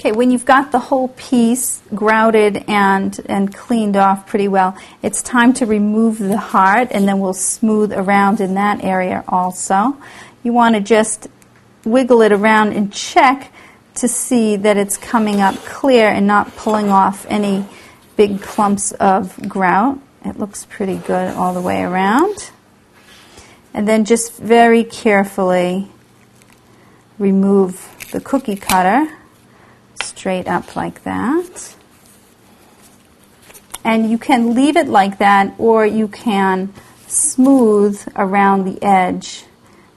Okay, when you've got the whole piece grouted and cleaned off pretty well, it's time to remove the heart, and then we'll smooth around in that area also. You want to just wiggle it around and check to see that it's coming up clear and not pulling off any big clumps of grout. It looks pretty good all the way around. And then just very carefully remove the cookie cutter straight up like that. And you can leave it like that, or you can smooth around the edge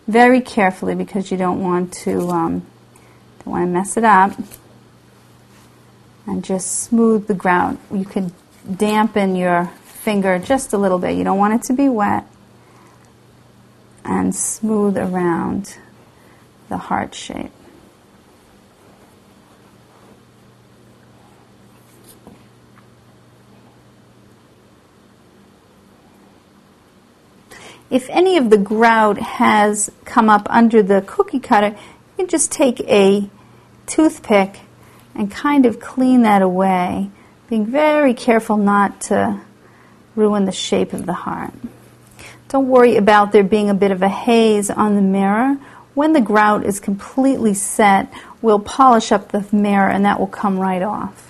very carefully because you don't want to mess it up. And just smooth the grout. You can dampen your finger just a little bit. You don't want it to be wet. And smooth around the heart shape. If any of the grout has come up under the cookie cutter, you can just take a toothpick and kind of clean that away, being very careful not to ruin the shape of the heart. Don't worry about there being a bit of a haze on the mirror. When the grout is completely set, we'll polish up the mirror and that will come right off.